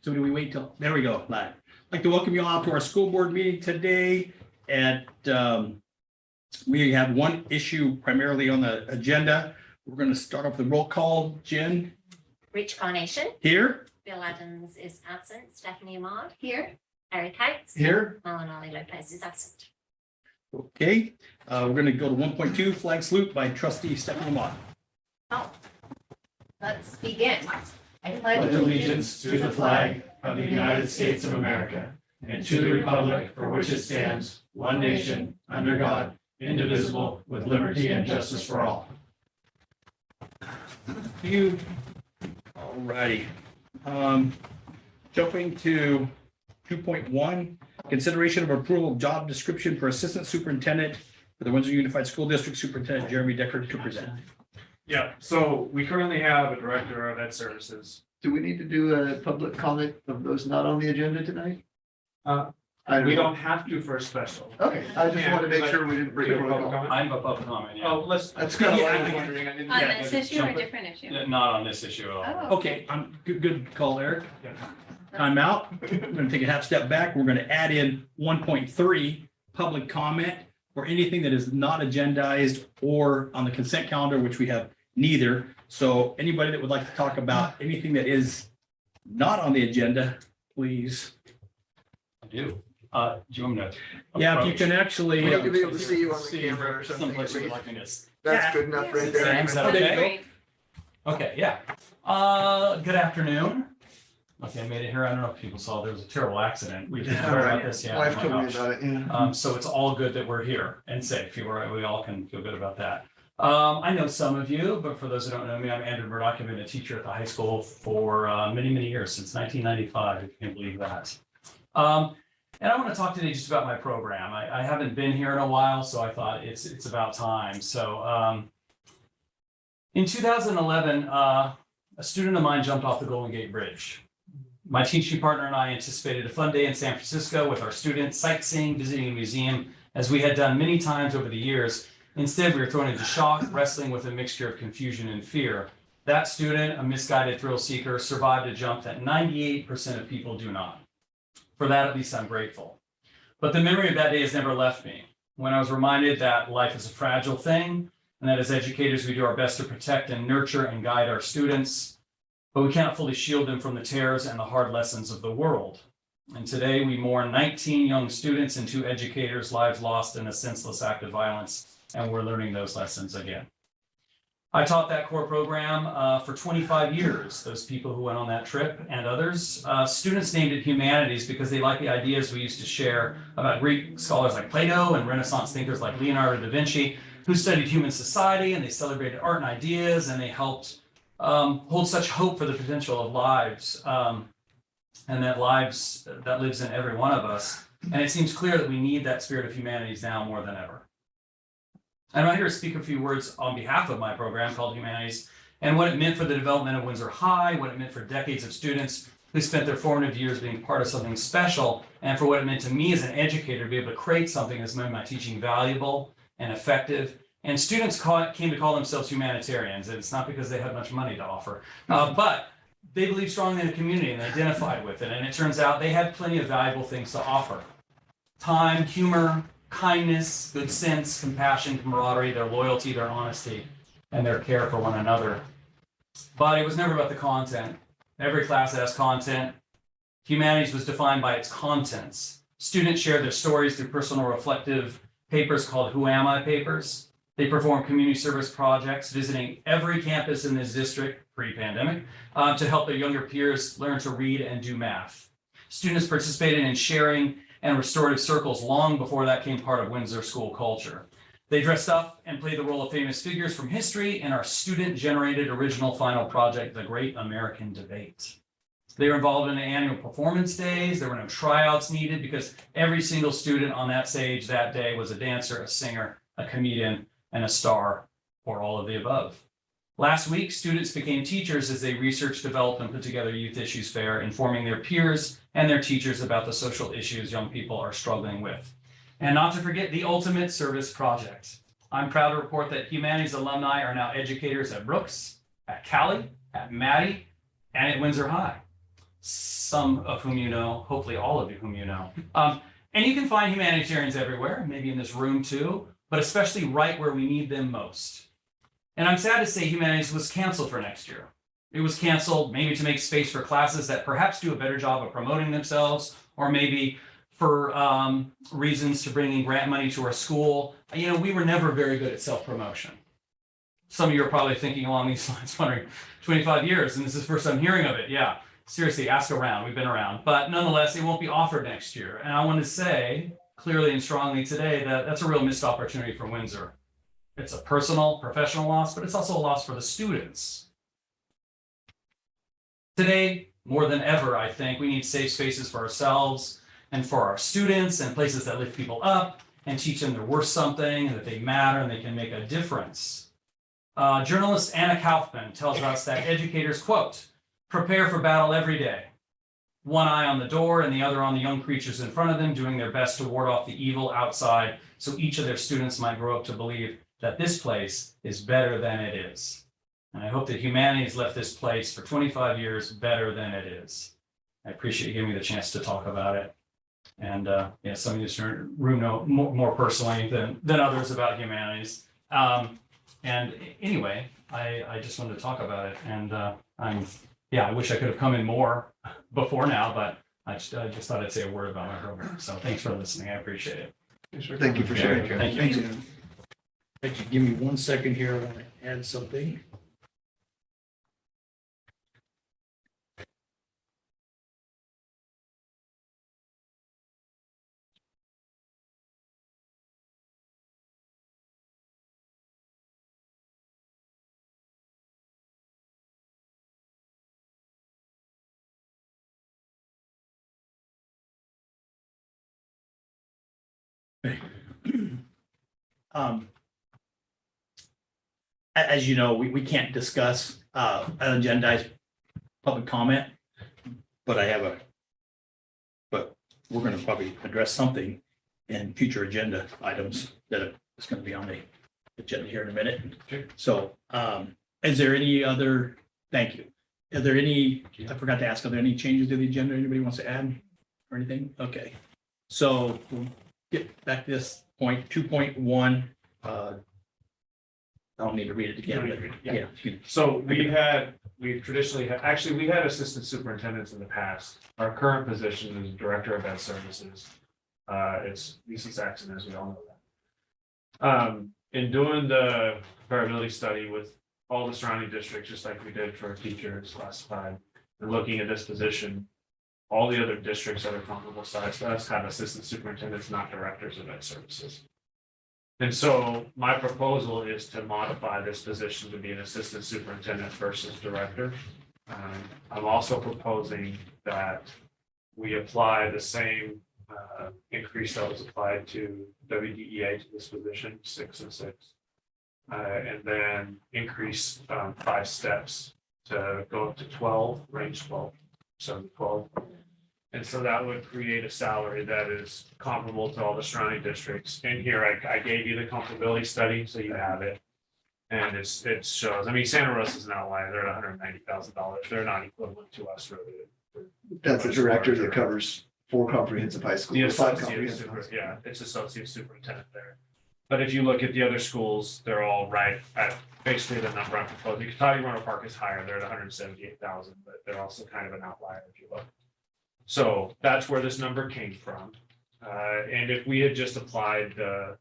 So do we wait till, there we go, live. I'd like to welcome you all to our school board meeting today. And we have one issue primarily on the agenda. We're going to start off the roll call. Jen? Rich Carnation. Here? Bill Adams is absent. Stephanie Ahmad. Here. Harry Cates. Here. Malinali Lopez is absent. Okay. We're going to go to 1.2, flag salute by trustee Stephanie Ahmad. Oh, let's begin. I Pledge allegiance to the flag of the United States of America and to the republic for which it stands, one nation, under God, indivisible, with liberty and justice for all. You. All righty. Jumping to 2.1, consideration of approval of job description for assistant superintendent for the Windsor Unified School District Superintendent Jeremy Decker to present. Yeah, so we currently have a director of ed services. Do we need to do a public comment of those not on the agenda tonight? We don't have to for a special. Okay, I just wanted to make sure we didn't break Public protocol. comment? I'm a public comment, yeah. Oh, let's. That's kind of what I Yeah, was I- wondering. I didn't. On Yeah, this issue or a jump it. different issue? Not on this issue at all. Oh, Okay, good call, Eric. Yeah. Time out. We're going to take a half step back. We're going to add in 1.3, public comment or anything that is not agendized or on the consent calendar, which we have neither. So anybody that would like to talk about anything that is not on the agenda, please. I do. Do you want me to? Yeah, if you approach? can actually. We need to be able to see you on the See camera or something. someplace you would like me to. That's good enough right there. Sam, is that Oh, there you okay? go. Okay, yeah. Good afternoon. Okay, I made it here. I don't know if people saw, there was a terrible accident. We didn't hear about this yet. Wife Oh my told me gosh. about it, yeah. So it's all good that we're here and safe. We all can feel good about that. I know some of you, but for those who don't know me, I'm Andrew Murdoch. I've been a teacher at the high school for many, many years, since 1995, if you can believe that. And I want to talk today just about my program. I haven't been here in a while, so I thought it's about time. So in 2011, a student of mine jumped off the Golden Gate Bridge. My teaching partner and I anticipated a fun day in San Francisco with our students, sightseeing, visiting a museum, as we had done many times over the years. Instead, we were thrown into shock, wrestling with a mixture of confusion and fear. That student, a misguided thrill seeker, survived a jump that 98% of people do not. For that, at least I'm grateful. But the memory of that day has never left me. When I was reminded that life is a fragile thing, and that as educators, we do our best to protect and nurture and guide our students, but we cannot fully shield them from the terrors and the hard lessons of the world. And today we mourn 19 young students and 2 educators' lives lost in a senseless act of violence, and we're learning those lessons again. I taught that core program for 25 years, those people who went on that trip and others. Students named it Humanities because they liked the ideas we used to share about Greek scholars like Plato and Renaissance thinkers like Leonardo da Vinci, who studied human society, and they celebrated art and ideas, and they helped hold such hope for the potential of lives, and that lives in every one of us. And it seems clear that we need that spirit of humanities now more than ever. I'm not here to speak a few words on behalf of my program called Humanities and what it meant for the development of Windsor High, what it meant for decades of students who spent their formative years being part of something special, and for what it meant to me as an educator to be able to create something that's made my teaching valuable and effective. And students came to call themselves humanitarians, and it's not because they had much money to offer, but they believed strongly in the community and identified with it. And it turns out they had plenty of valuable things to offer: time, humor, kindness, good sense, compassion, camaraderie, their loyalty, their honesty, and their care for one another. But it was never about the content. Every class has content. Humanities was defined by its contents. Students shared their stories through personal reflective papers called Who Am I papers. They performed community service projects, visiting every campus in this district pre-pandemic to help their younger peers learn to read and do math. Students participated in sharing and restorative circles long before that came part of Windsor school culture. They dressed up and played the role of famous figures from history in our student-generated original final project, The Great American Debate. They were involved in the annual performance days. There were no tryouts needed because every single student on that stage that day was a dancer, a singer, a comedian, and a star, or all of the above. Last week, students became teachers as they researched, developed, and put together Youth Issues Fair, informing their peers and their teachers about the social issues young people are struggling with. And not to forget the ultimate service project. I'm proud to report that Humanities alumni are now educators at Brooks, at Cali, at Maddie, and at Windsor High. some of whom you know, hopefully all of you whom you know. And you can find humanitarians everywhere, maybe in this room too, but especially right where we need them most. And I'm sad to say humanities was canceled for next year. It was canceled maybe to make space for classes that perhaps do a better job of promoting themselves, or maybe for reasons to bring in grant money to our school. You know, we were never very good at self-promotion. Some of you are probably thinking along these lines, wondering, 25 years, and this is the first I'm hearing of it. Yeah, seriously, ask around. We've been around. But nonetheless, it won't be offered next year. And I want to say clearly and strongly today that that's a real missed opportunity for Windsor. It's a personal, professional loss, but it's also a loss for the students. Today, more than ever, I think we need safe spaces for ourselves and for our students, and places that lift people up and teach them they're worth something and that they matter and they can make a difference. Journalist Anna Kaufman tells us that educators, quote, prepare for battle every day. One eye on the door and the other on the young creatures in front of them, doing their best to ward off the evil outside, so each of their students might grow up to believe that this place is better than it is. And I hope that humanity has left this place for 25 years better than it is. I appreciate you giving me the chance to talk about it. And yeah, some of you in this room know more personally than others about humanities. And anyway, I just wanted to talk about it. And I wish I could have come in more before now, but I just thought I'd say a word about my program. So thanks for listening. I appreciate it. Thank you for sharing. Thank you. Thank you. Give me 1 second here. I want to add something. As you know, we can't discuss agendized public comment, but we're going to probably address something in future agenda items that is going to be on the agenda here in a minute. So is there any other, thank you. Are there any, I forgot to ask, are there any changes to the agenda anybody wants to add or anything? Okay. So we'll get back to this point, 2.1. I don't need to read it again. But yeah. So we've traditionally had, we had assistant superintendents in the past. Our current position is director of ed services. It's Lisa Saxon, as we all know that. In doing the variability study with all the surrounding districts, just like we did for teachers last time, and looking at this position, all the other districts that are comparable size to us have assistant superintendents, not directors of ed services. And so my proposal is to modify this position to be an assistant superintendent versus director. I'm also proposing that we apply the same increase that was applied to WDEA to this position, 6 and 6, and then increase 5 steps to go up to 12, range 12, so 12. And so that would create a salary that is comparable to all the surrounding districts. In here, I gave you the comparability study, so you have it. And it shows, I mean, Santa Rosa is an outlier. They're at $190,000. They're not equivalent to us, really. That's a director that covers 4 comprehensive high schools. The 5 associate comprehensive high schools. yeah, it's associate superintendent there. But if you look at the other schools, they're all right at basically the number I'm proposing. Kentucky Runner Park is higher. They're at 178,000, but they're also kind of an outlier if you look. So that's where this number came from. And if we had just applied the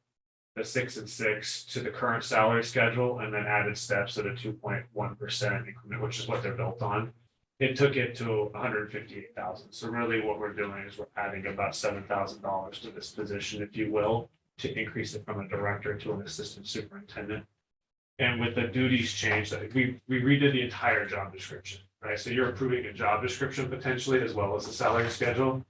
6 and 6 to the current salary schedule and then added steps at a 2.1% increment, which is what they're built on, it took it to 158,000. So really what we're doing is we're adding about $7,000 to this position, if you will, to increase it from a director to an assistant superintendent. And with the duties change, that we redid the entire job description. Right, so you're approving a job description potentially as well as a salary schedule.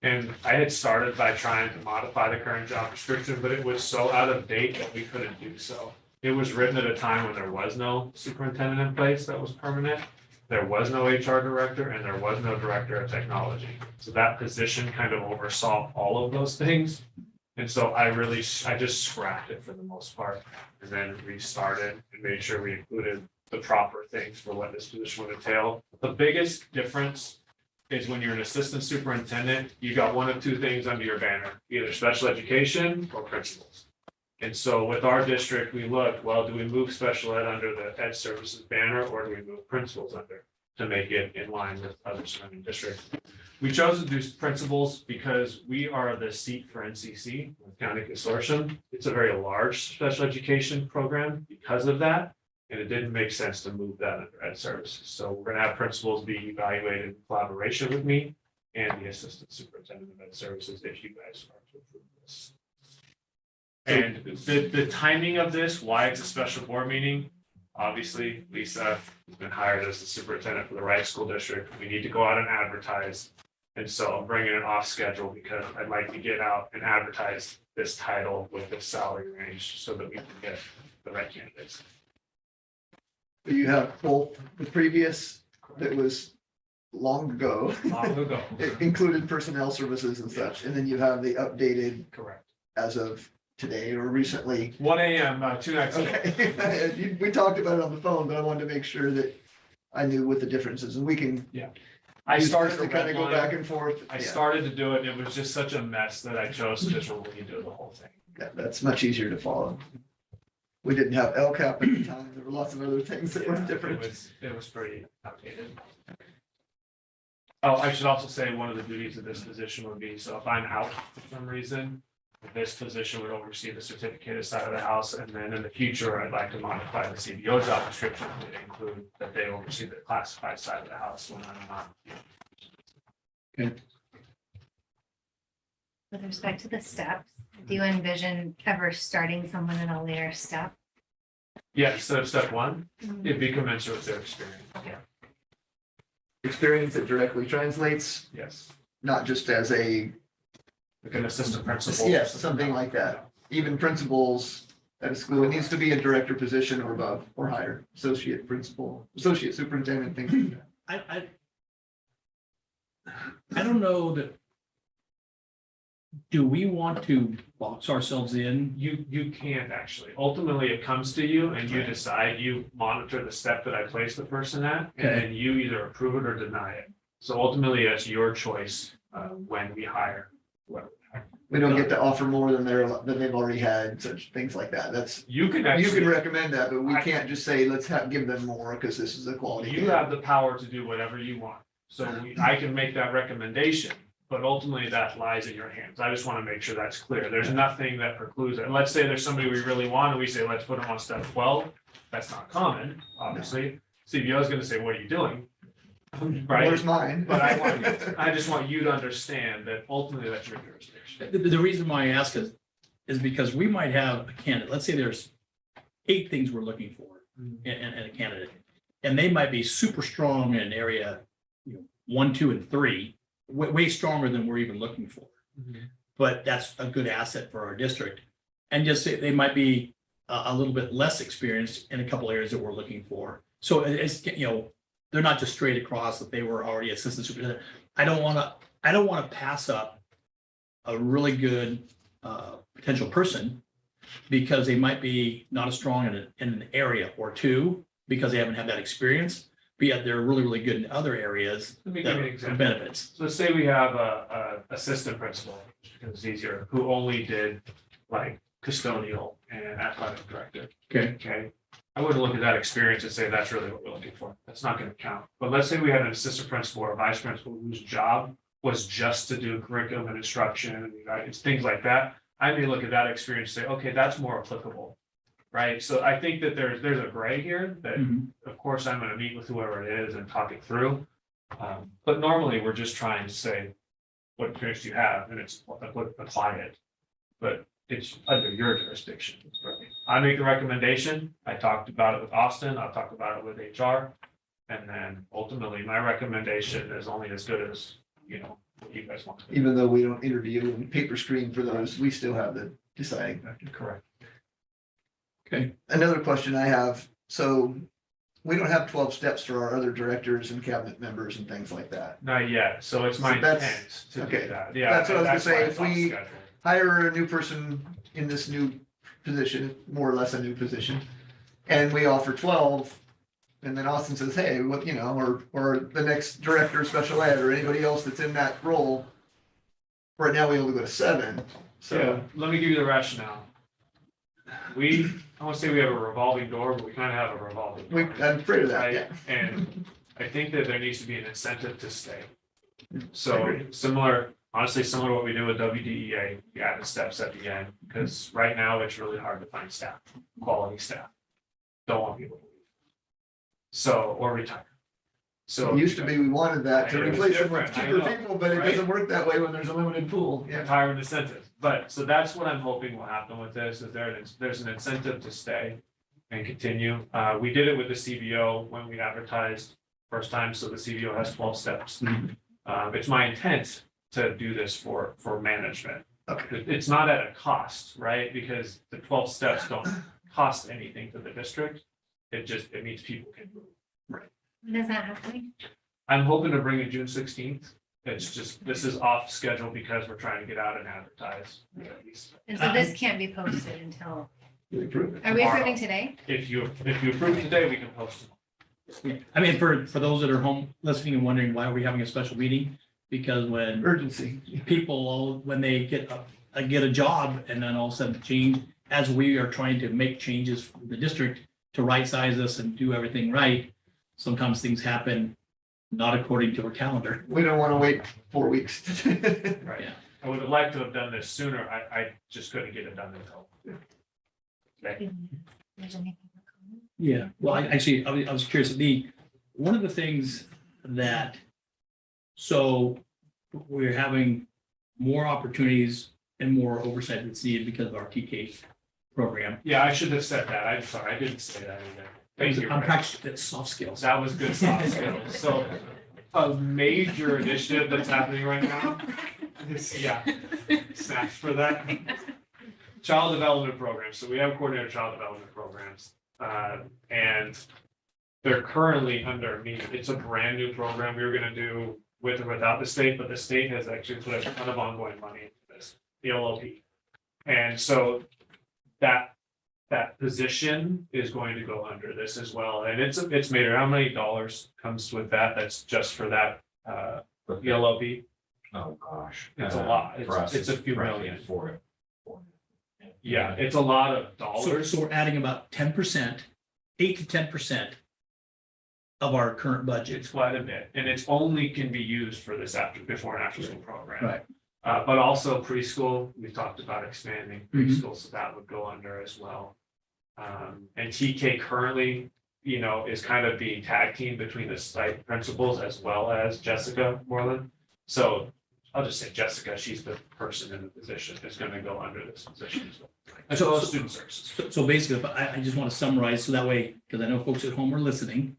And I had started by trying to modify the current job description, but it was so out of date that we couldn't do so. It was written at a time when there was no superintendent in place that was permanent. There was no HR director and there was no director of technology. So that position kind of oversaw all of those things. And so I just scrapped it for the most part and then restarted and made sure we included the proper things for what this position would entail. The biggest difference is when you're an assistant superintendent, you got one of two things under your banner, either special education or principals. And so with our district, we look, well, do we move special ed under the ed services banner, or do we move principals under to make it in line with other surrounding districts? We chose to do principals because we are the seat for NCC, County Consortium. It's a very large special education program because of that. And it didn't make sense to move that under ed services. So we're gonna have principals be evaluated in collaboration with me and the assistant superintendent of ed services if you guys are to approve this. And the timing of this, why it's a special board meeting, obviously Lisa has been hired as the superintendent for the Wright School District. We need to go out and advertise. And so I'm bringing it off schedule because I'd like to get out and advertise this title with this salary range so that we can get the right candidates. You have both the previous that was long ago. Long ago. It included personnel services and such, and then you have the updated Correct. as of today or recently. 1 a.m. 2 nights ago. Okay, we talked about it on the phone, but I wanted to make sure that I knew what the difference is, and we can. I use started this to kind of go back and forth. I Yeah. started to do it. It was just such a mess that I chose to just redo the whole thing. Yeah, that's much easier to follow. We didn't have LCAP at the time. There were lots of other things that were Yeah, different. It was pretty outdated. Oh, I should also say one of the duties of this position would be, so if I'm out for some reason, this position would oversee the certificated side of the house, and then in the future, I'd like to modify the CBO job description to include that they oversee the classified side of the house when I'm not. With respect to the steps, do you envision ever starting someone in a later step? Yeah, so step one, it'd be commensurate with their experience. Experience that directly translates, Yes, not just as a, like an assistant principal. yes, something like that. Even principals at a school, it needs to be a director position or above or higher, associate principal, associate superintendent, things like that. I don't know that. Do we want to box ourselves in? You can't actually. Ultimately, it comes to you and you decide, you monitor the step that I place the person at, and Okay. then you either approve it or deny it. So ultimately, that's your choice when we hire. whoever. We don't get to offer more than they've already had, such things like that. That's, You can you can actually, recommend that, but we I- can't just say, let's give them more because this is a quality. you have the power to do whatever you want. So I can make that recommendation, but ultimately that lies in your hands. I just want to make sure that's clear. There's nothing that precludes it. And let's say there's somebody we really want and we say, let's put them on step 12. That's not common, obviously. CBO is going to say, what are you doing? Right? Where's mine? But I just want you to understand that ultimately that's your jurisdiction. The reason why I ask is because we might have a candidate, let's say there's 8 things we're looking for in a candidate. And they might be super strong in area, 1, 2, and 3, way stronger than we're even looking for. But that's a good asset for our district. And just say they might be a little bit less experienced in a couple areas that we're looking for. So it's, they're not just straight across that they were already assistant superintendent. I don't want to pass up a really good potential person because they might be not as strong in an area or two because they haven't had that experience, but yet they're really, really good in other areas Let me that give you an are example. benefits. So let's say we have a assistant principal, because it's easier, who only did like custodial and athletic director. Okay. Okay. I wouldn't look at that experience and say that's really what we're looking for. That's not going to count. But let's say we had an assistant principal or a vice principal whose job was just to do curriculum and instruction and it's things like that. I may look at that experience and say, okay, that's more applicable. Right. So I think that there's a gray here that, Mhm. of course, I'm going to meet with whoever it is and talk it through. But normally we're just trying to say, what experience do you have? And it's apply it. But it's under your jurisdiction. Right? I make the recommendation. I talked about it with Austin. I'll talk about it with HR. And then ultimately my recommendation is only as good as, what you guys want. Even though we don't interview and paper screen for those, we still have the deciding factor. Correct. Okay. Another question I have, so we don't have 12 steps for our other directors and cabinet members and things like that. Not yet. So it's my So that's- intent to okay. do that. Yeah. That's what I was gonna that's say. why If it's off we- schedule. Hire a new person in this new position, more or less a new position, and we offer 12, And then Austin says, hey, what, you know, or the next director of special ed or anybody else that's in that role. Right now, we only go to 7, So so. let me give you the rationale. I won't say we have a revolving door, but we kind of have a revolving door. I'm afraid of that, Right? yeah. And I think that there needs to be an incentive to stay. I So agree. honestly, similar to what we do with WDEA, we added steps at the end, because right now it's really hard to find staff, quality staff. Don't want people to leave. So, or retire. So. It used to be, we wanted that to It was replace them with different, I cheaper know, people, but it right? doesn't work that way when there's a limited pool, yeah. Retirement incentive, but, so that's what I'm hoping will happen with this, is there's an incentive to stay and continue. We did it with the CBO when we advertised first time, so the CBO has 12 steps. It's my intent to do this for management. Okay. It's not at a cost, right? Because the 12 steps don't cost anything to the district. It means people can move. When is that happening? I'm hoping to bring it June 16th. It's just, this is off schedule because we're trying to get out and advertise. And so this can't be posted until, We approve it. are we Tomorrow. approving today? If you approve it today, we can post it. I mean, for those that are home listening and wondering why are we having a special meeting? Because when Urgency. people, when they get a job and then all of a sudden change, as we are trying to make changes for the district to right size us and do everything right, sometimes things happen not according to our calendar. We don't want to wait 4 weeks. Right. Yeah. I would have liked to have done this sooner. I just couldn't get it done until. Okay. There's anything? Yeah, well, I was curious, one of the things that, so we're having more opportunities and more oversight that's needed because of our TK program. Yeah, I should have said that. I'm sorry. I didn't say that either. Thank you. I'm Rick. practicing at soft skills. That was good soft skills. So a major initiative that's happening right now is, yeah, snacks for that. Child development programs. So we have coordinated child development programs. And they're currently under me. It's a brand new program we were gonna do with or without the state, but the state has actually put a ton of ongoing money into this, the LLP. And so that position is going to go under this as well. And it's made how many dollars comes with that? That's just for that, ELLP. Oh, gosh. It's a lot. For us, It's a few right, million. For it. Yeah, it's a lot of So, dollars. so we're adding about 10%, 8 to 10% of our current budget. It's quite a bit, and it's only can be used for this before and after school program. Right. But also preschool, we talked about expanding Mhm. preschool, so that would go under as well. And TK currently, is kind of being tag team between the site principals as well as Jessica Moreland. So I'll just say Jessica, she's the person in the position that's gonna go under this position as well. As well as student services. So basically, I just want to summarize so that way, because I know folks at home are listening,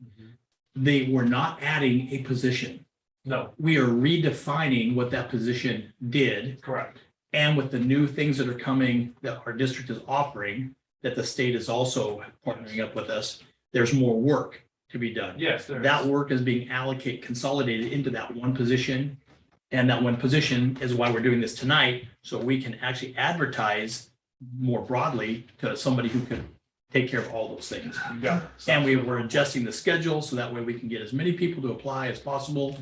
they were not adding a position. No, We are redefining what that position did. correct. And with the new things that are coming that our district is offering, that the state is also partnering up with us, there's more work to be done. Yes, there is. That work is being consolidated into that one position. And that one position is why we're doing this tonight, so we can actually advertise more broadly to somebody who can take care of all those things. You got it. And we're adjusting the schedule so that way we can get as many people to apply as possible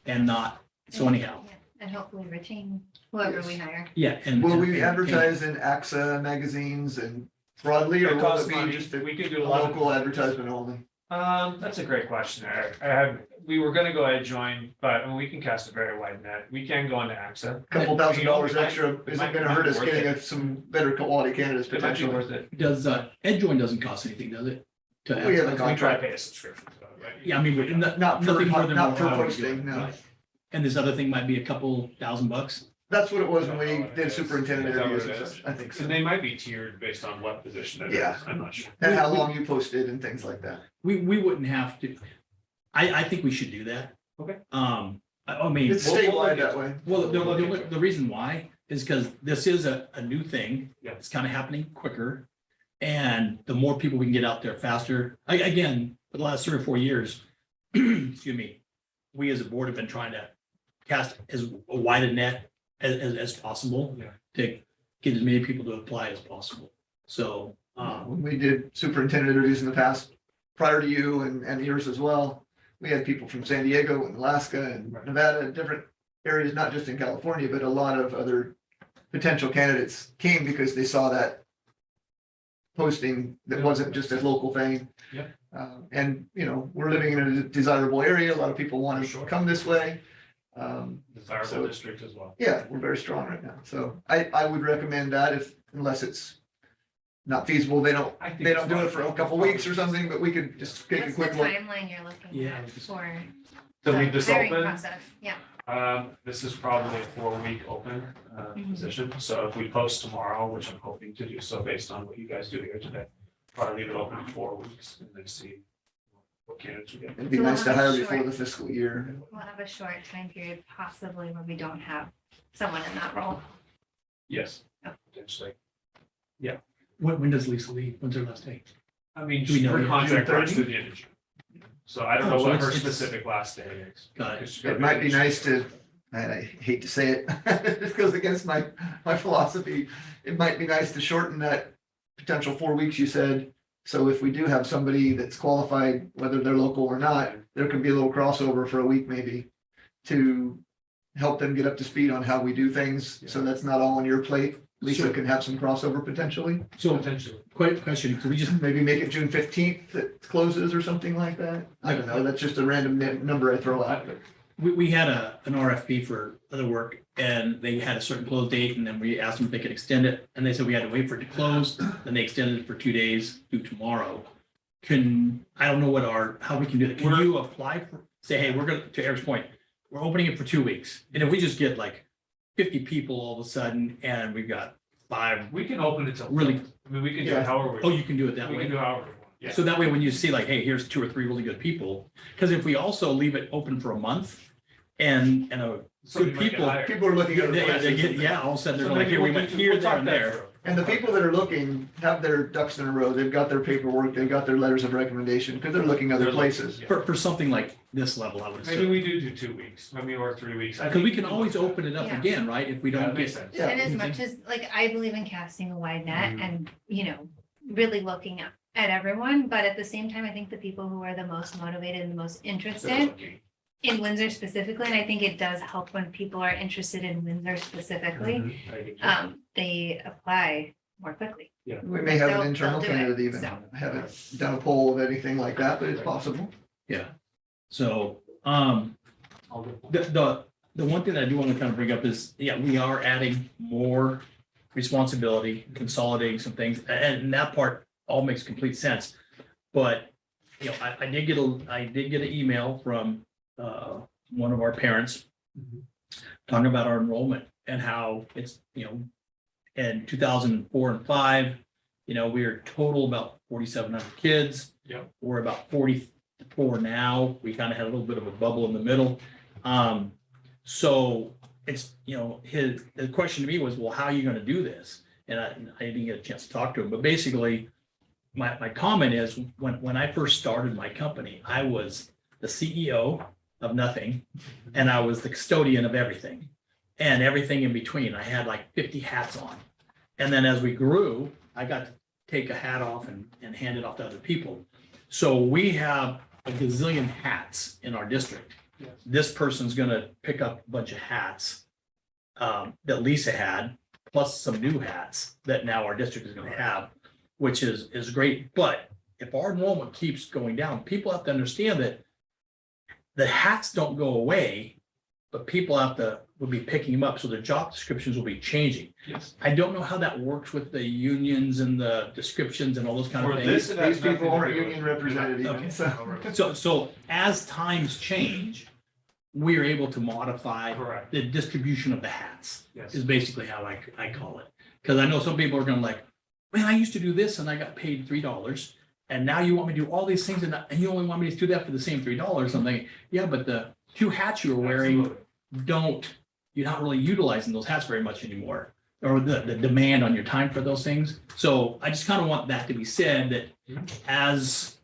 and not, so anyhow, Yeah, and hopefully retain whoever we hire. yeah. And Will we advertise in AXA magazines and broadly, or It will costs it be money. just a We can do a lot of. local advertisement only? That's a great question, Eric. We were gonna go ahead and join, but I mean, we can cast a very wide net. We can go into AXA. Couple $1,000 It might- extra it isn't might gonna be hurt us worth getting it. us some better quality candidates It might be potentially. worth it. does, EdJoin doesn't cost anything, does it? To We have a advertise? We try to contract. pay a subscription. so, right? Yeah, I mean, but Not for, nothing more than not what for we're already posting, doing, no. right? And this other thing might be a couple $1,000. That's what it was when I don't know we what it did is. superintendent Is that interviews what and it such. I think so. And they might be tiered based on what position it is. Yeah. I'm not sure. And how long you posted and things like that. We wouldn't have to, I think we should do that. Okay. I mean. It's We'll statewide look that into way. Well, We'll look into the reason why is because this is a new thing. Yeah. It's kind of happening quicker. And the more people we can get out there faster, again, for the last 3 or 4 years, excuse me, we as a board have been trying to cast as wide a net as possible. Yeah. To get as many people to apply as possible. So, When we did superintendent interviews in the past, prior to you and yours as well, we had people from San Diego and Alaska and Nevada and different areas, not just in California, but a lot of other potential candidates came because they saw that posting that wasn't just a local thing. Yeah. And, you know, we're living in a desirable area. A lot of people want to For sure. come this way. Desirable So- district as well. Yeah, we're very strong right now. So I would recommend that unless it's not feasible, they don't do it for a couple weeks or something, but we could just take a What's the quick look. timeline you're looking Yeah, at for To the leave this hiring open, process? Yeah. this is probably a 4-week open Mhm. position. So if we post tomorrow, which I'm hoping to do so based on what you guys do here today, probably leave it open 4 weeks and then see what candidates we get. It'd be So nice to we'll hire have before short- the fiscal year. We'll have a short time period possibly where we don't have someone in that role. Yes, Oh. potentially. When does Lisa leave? When's her last day? I mean, Do we know her yet? contract June runs 30? through the end of June. So I don't Oh, know so what it's- her it's- specific last day is. Got it. Because she's got It might be vacation. nice to, and I hate to say it, this goes against my philosophy. It might be nice to shorten that potential 4 weeks you said. So if we do have somebody that's qualified, whether they're local or not, there could be a little crossover for a week maybe to help them get up to speed on how we do things. So that's not all on your plate. Lisa Sure. can have some crossover potentially. So, Potentially. quick question, could we just, Maybe make it June 15th that closes or something like that. I don't know. That's just a random number I throw out. but- we had an RFP for other work and they had a certain close date and then we asked them if they could extend it. And they said we had to wait for it to close, then they extended it for 2 days through tomorrow. I don't know how we can do that. Can you apply for, say, hey, to Eric's point, we're opening it for 2 weeks. And if we just get like 50 people all of a sudden and we've got 5, We can open it till. Really? I mean, we can do Yeah. it however. oh, you can do it that We way? can do however. we want. Yeah. So that way, when you see like, hey, here's 2 or 3 really good people, because if we also leave it open for a month and Somebody might get people- hired. People are looking at. yeah, all of a sudden they're So like, maybe here, we we'll went do- here, we'll there talk and that there. through. And the people that are looking have their ducks in a row. They've got their paperwork, they've got their letters of recommendation, because they're looking other They're places. looking, For something like this level, I would Maybe say. we do 2 weeks, maybe or 3 weeks. Because we can always open it up Yeah. again, right? If we Yeah, don't that makes get, sense. Yeah. And as much as, like, I believe in casting a wide net Mhm. and, you know, really looking at everyone, but at the same time, I think the people who are the most motivated and the most interested in Windsor specifically, and I think it does help when people are interested in Windsor specifically, they apply more quickly. We may have They'll- an internal they'll do it, candidate even. so. I haven't done a poll of anything like that, but it's possible. so, the one thing that I do want to kind of bring up is, yeah, we are adding more responsibility, consolidating some things, and that part all makes complete sense. But, you know, I did get an email from one of our parents talking about our enrollment and how it's, you know, in 2004 and 5, you know, we were total about 4,700 kids. Yep. We're about 44 now. We kind of had a little bit of a bubble in the middle. So it's, you know, the question to me was, well, how are you going to do this? And I didn't get a chance to talk to him, but basically my comment is when I first started my company, I was the CEO of nothing and I was the custodian of everything and everything in between. I had like 50 hats on. And then as we grew, I got to take a hat off and hand it off to other people. So we have a gazillion hats in our district. Yes. This person's gonna pick up a bunch of hats that Lisa had, plus some new hats that now our district is gonna have, which is great. But if our enrollment keeps going down, people have to understand that the hats don't go away, but people will be picking them up, so their job descriptions will be changing. Yes. I don't know how that works with the unions and the descriptions and all those kind of For things. this, it has These people nothing to aren't do with- union represented Okay. even, so. So as times change, we're able to modify Correct, the distribution of the hats yes. is basically how I call it. Because I know some people are gonna like, man, I used to do this and I got paid $3. And now you want me to do all these things and you only want me to do that for the same $3. I'm thinking, yeah, but the 2 hats you were wearing you're not really utilizing those hats very much anymore. Or the demand on your time for those things. So I just kind of want that to be said that as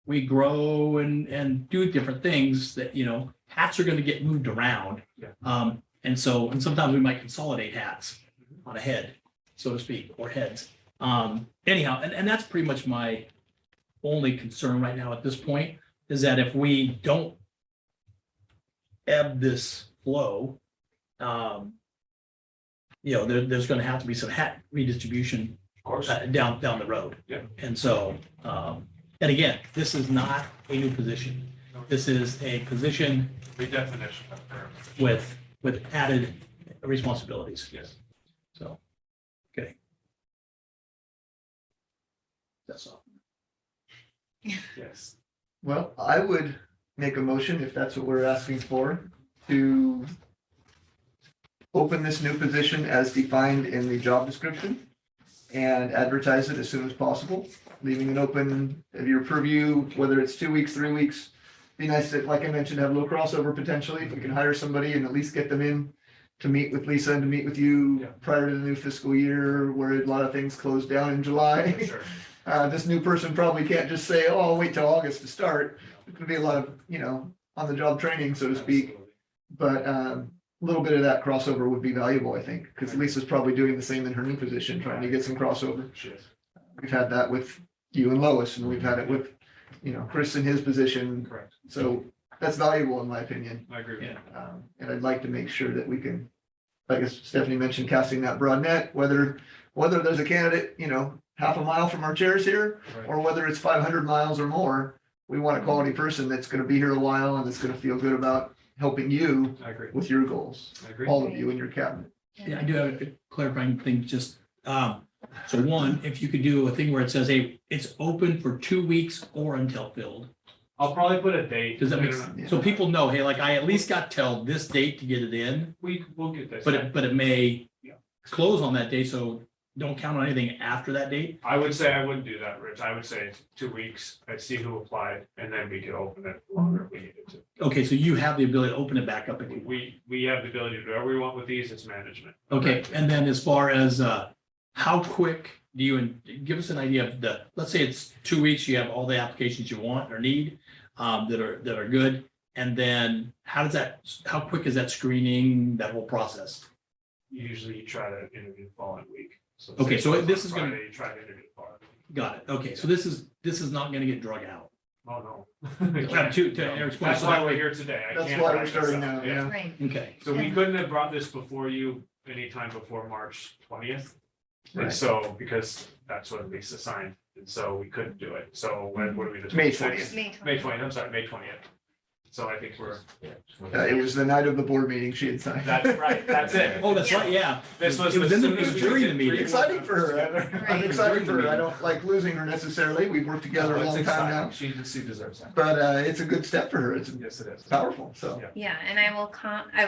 we grow and do different things that, you know, hats are going to get moved around. Yeah. And sometimes we might consolidate hats on a head, so to speak, or heads. Anyhow, and that's pretty much my only concern right now at this point is that if we don't ebb this flow, there's going to have to be some hat redistribution Of course. down the road. Yeah. And so, and again, this is not a new position. This is a position Redefinition of term. with added responsibilities. Yes. So, okay. That's all. Yes. Well, I would make a motion, if that's what we're asking for, to open this new position as defined in the job description and advertise it as soon as possible, leaving it open of your purview, whether it's 2 weeks, 3 weeks. Be nice to, like I mentioned, have a little crossover potentially, if we can hire somebody and at least get them in to meet with Lisa and to meet with you Yeah. prior to the new fiscal year, where a lot of things close down in July. For sure. This new person probably can't just say, oh, I'll wait till August to start. There's gonna be a lot of, on the job training, so to speak. Absolutely. But a little bit of that crossover would be valuable, I think, because Lisa's probably doing the same in her new position, trying to get some crossover. She is. We've had that with you and Lois, and we've had it with, Chris in his position. Correct. So that's valuable in my opinion. I agree with you. And I'd like to make sure that we can, like Stephanie mentioned, casting that broad net, whether there's a candidate, half a mile from our chairs here, Right. or whether it's 500 miles or more. We want a quality person that's going to be here a while and that's going to feel good about helping you I agree. with your goals, I agree. all of you in your cabinet. Yeah, I do have a clarifying thing, just, so one, if you could do a thing where it says, hey, it's open for 2 weeks or until filled. I'll probably put a date. Does that make No, no, sense? no. Yeah. So people know, hey, like I at least got till this date to get it in, We'll get this. but it may Yeah. close on that day, so don't count on anything after that date. I would say I wouldn't do that, Rich. I would say 2 weeks. I'd see who applied and then we could open it longer if we needed to. Okay, so you have the ability to open it back up again. We have the ability to do whatever we want with these. It's management. Okay, and then as far as how quick do you, give us an idea of let's say it's 2 weeks, you have all the applications you want or need that are good. And then how quick is that screening, that whole process? Usually you try to interview the following week. So Okay, say so it's this on is gonna- Friday, you try to interview the following week. Got it. Okay, so this is not gonna get drug out. Oh, To no. Eric's point, That's so why that we're way- here today. I That's can't why we're write this starting up. now, yeah. Right. Okay, So we couldn't have brought this before you anytime before March 20th. And Right. so, because that's when Lisa signed, and so we couldn't do it. So what are we? the May 26th? 20th. May 20th, I'm sorry, May 20th. So I think we're. It was the night of the board meeting she had signed. That's right, that's it. oh, that's right, yeah. This was It was as in the- soon it as was we during did the meeting. three Exciting for her. together. I'm Right. excited for her. I don't like losing her necessarily. We've worked together a long time now, She deserves that. but it's a good step for her. It's Yes, it is. powerful, so. Yeah. Yeah, and I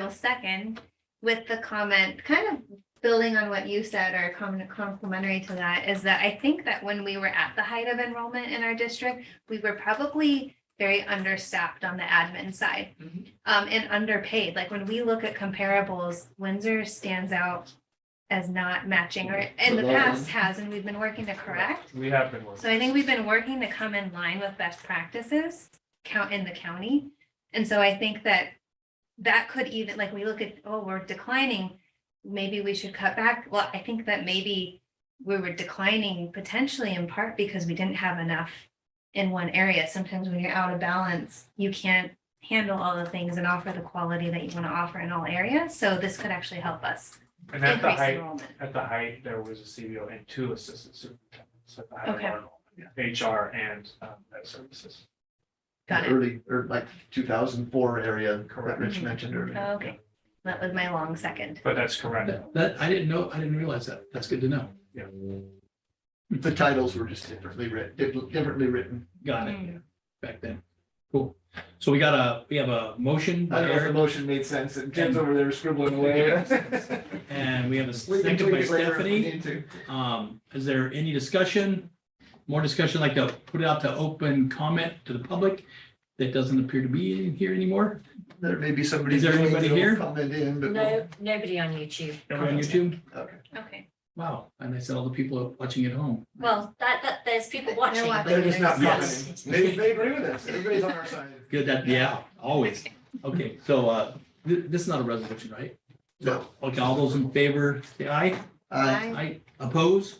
will second with the comment, kind of building on what you said or complimentary to that, is that I think that when we were at the height of enrollment in our district, we were probably very understaffed on the admin side, and underpaid. Like when we look at comparables, Windsor stands out as not matching, or in the past has, and we've been working to correct. We have been working. So I think we've been working to come in line with best practices in the county. And so I think that could even, like, we look at, oh, we're declining, maybe we should cut back. Well, I think that maybe we were declining potentially in part because we didn't have enough in one area. Sometimes when you're out of balance, you can't handle all the things and offer the quality that you want to offer in all areas. So this could actually help us And at the increase height, enrollment. there was a CBO and 2 assistant superintendents at the height of Okay. our enrollment, HR and ed services. Got it. Early, or like 2004 area that Correct. Rich mentioned earlier. Oh, okay. That was my long second. But that's correct. That, I didn't realize that. That's good to know. The titles were just differently written. Got it. Mm. Back then. Cool. So we have a motion I by don't know if the Eric motion made sense, and Tim's over there scribbling away. and we have a We can second by tweak it later if we Stephanie. need to. Is there any discussion? More discussion, like to put it out to open comment to the public that doesn't appear to be in here anymore? There may be somebody. Is there viewing anybody that'll here? Comment in, but. No, nobody on YouTube. Everyone on YouTube? Okay. Okay. Wow. And I said all the people watching at home. Well, there's people watching. watching. but They're just not there's- commenting. They agree with us. Everybody's on our side. Good, yeah, always. Okay, so this is not a resolution, right? No. Okay, all those in favor, say aye. Bye. Aye. Oppose?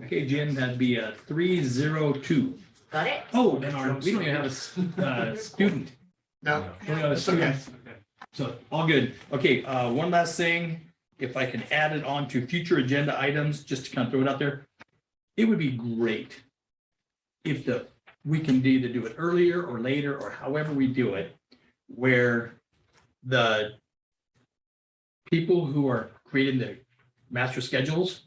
Okay, Jen, that'd be a 302. Got it? Oh, then we don't even have a student. No, We don't have a it's okay. student. So all good. Okay, one last thing, if I can add it on to future agenda items, just to kind of throw it out there. It would be great if we can either do it earlier or later or however we do it, where the people who are creating the master schedules,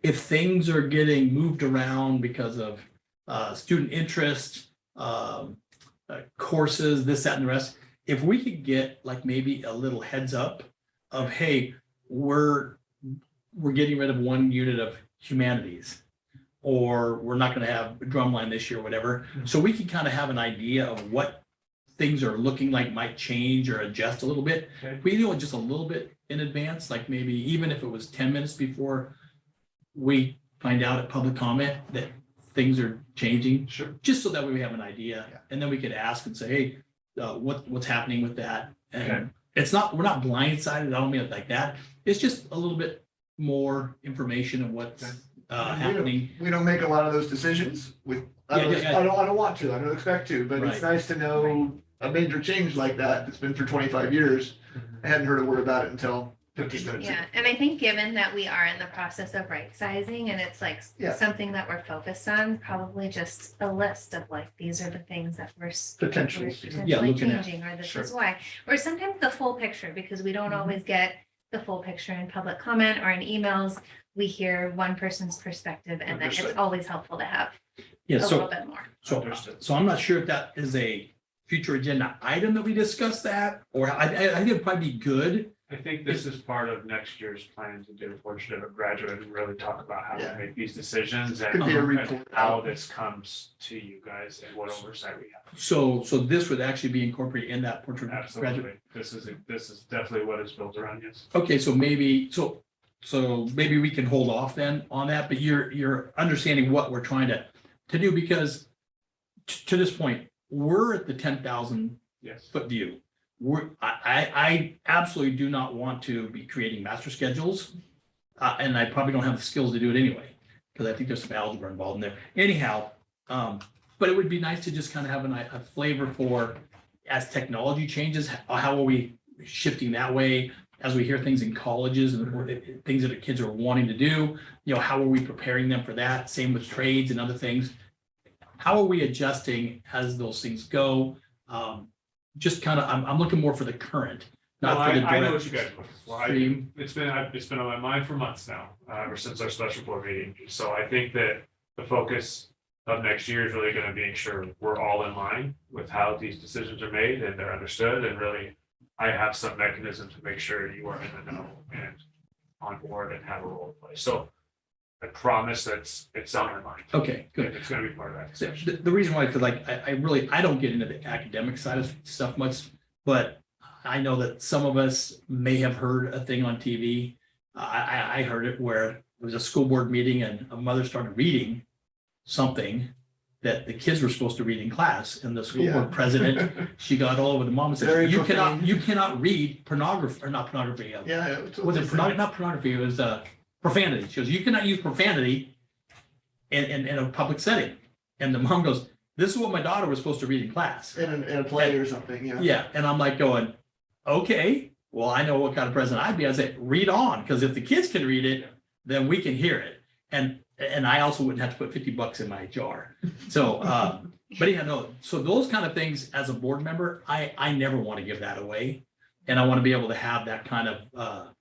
if things are getting moved around because of student interest, courses, this, that, and the rest, if we could get like maybe a little heads up of, hey, we're getting rid of one unit of humanities, or we're not going to have a drumline this year, or whatever. So we can kind of have an idea of what things are looking like might change or adjust a little bit. Okay. We know just a little bit in advance, like maybe even if it was 10 minutes before we find out at public comment that things are changing, Sure. just so that we have an idea. Yeah. And then we could ask and say, hey, what's happening with that? Okay. And we're not blindsided. I don't mean it like that. It's just a little bit more information of what's Okay. happening. We don't make a lot of those decisions with, I Yeah. don't want to, I don't expect to, but it's Right. nice to know a major change like that. It's been for 25 years. I hadn't heard a word about it until 15 minutes ago. Yeah, and I think given that we are in the process of right sizing and it's like Yeah. something that we're focused on, probably just a list of like, these are the things that we're Potentials. Yeah, potentially looking at. changing, or this Sure. is why. Or sometimes the full picture, because we don't always get the full picture in public comment or in emails. We hear one person's perspective, and then it's Understood. always helpful to have Yeah, a little so, bit more. Understood. so I'm not sure if that is a future agenda item that we discuss that, or I think it'd probably be good. I think this is part of next year's plan to do a portrait of a graduate and really talk about how Yeah. to make these decisions Could and be a and report. how this comes to you guys and what oversight we have. So this would actually be incorporated in that portrait of graduate. Absolutely. This is definitely what it's built around, yes. Okay, so maybe we can hold off then on that, but you're understanding what we're trying to do, because to this point, we're at the 10,000 Yes. foot view. I absolutely do not want to be creating master schedules. And I probably don't have the skills to do it anyway, because I think there's some algebra involved in there. Anyhow, but it would be nice to just kind of have a flavor for, as technology changes, how are we shifting that way? As we hear things in colleges and things that the kids are wanting to do, how are we preparing them for that? Same with trades and other things. How are we adjusting as those things go? Just kind of, I'm looking more for the current, not Well, for the I know direct what you guys want. Well, stream. it's been on my mind for months now, ever since our special board meeting. So I think that the focus of next year is really gonna be making sure we're all in line with how these decisions are made and they're understood, and really I have some mechanism to make sure you are in the know and on board and have a role to play. So I promise it's on my mind. Okay, good. And it's gonna be part of that So discussion. the reason why, because like, I don't get into the academic side of stuff much, but I know that some of us may have heard a thing on TV. I heard it where it was a school board meeting and a mother started reading something that the kids were supposed to read in class, and the school Yeah. board president, she got all over the mom and Very said, profane. you cannot read pornography, or not pornography. Yeah. Was it not pornography? It was profanity. She goes, you cannot use profanity in a public setting. And the mom goes, this is what my daughter was supposed to read in class. In a play or something, yeah. Yeah, and I'm like going, okay, well, I know what kind of president I'd be. I say, read on, because if the kids can read it, then we can hear it. And I also wouldn't have to put $50 in my jar. So, but yeah, no. So those kind of things, as a board member, I never want to give that away, and I want to be able to have that kind of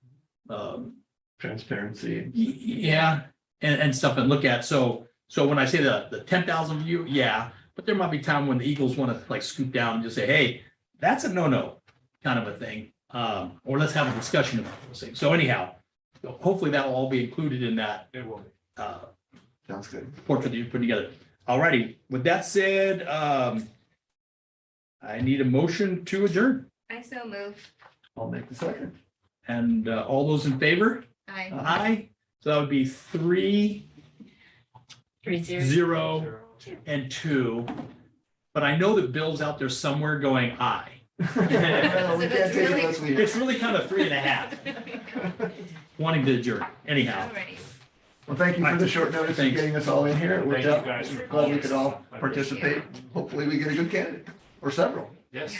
Transparency. yeah, and stuff and look at. So when I say the 10,000 view, yeah, but there might be time when the Eagles want to like scoop down and just say, hey, that's a no kind of a thing. Or let's have a discussion about those things. So anyhow, hopefully that will all be included in that It will be. Sounds good. portrait that you put together. Alrighty, with that said, I need a motion to adjourn. I so move. I'll make the second. And all those in favor? I. Aye. So that would be 3, 3-0. 0, and 2. But I know that Bill's out there somewhere going aye. Well, we can't take it unless we. It's really kind of 3.5, wanting to adjourn anyhow. Alrighty. Well, thank you for the short notice of Thanks. getting us all in here. It worked Thank you out. guys for Glad we calling. could all participate. Hopefully we get a good candidate or several. Yes.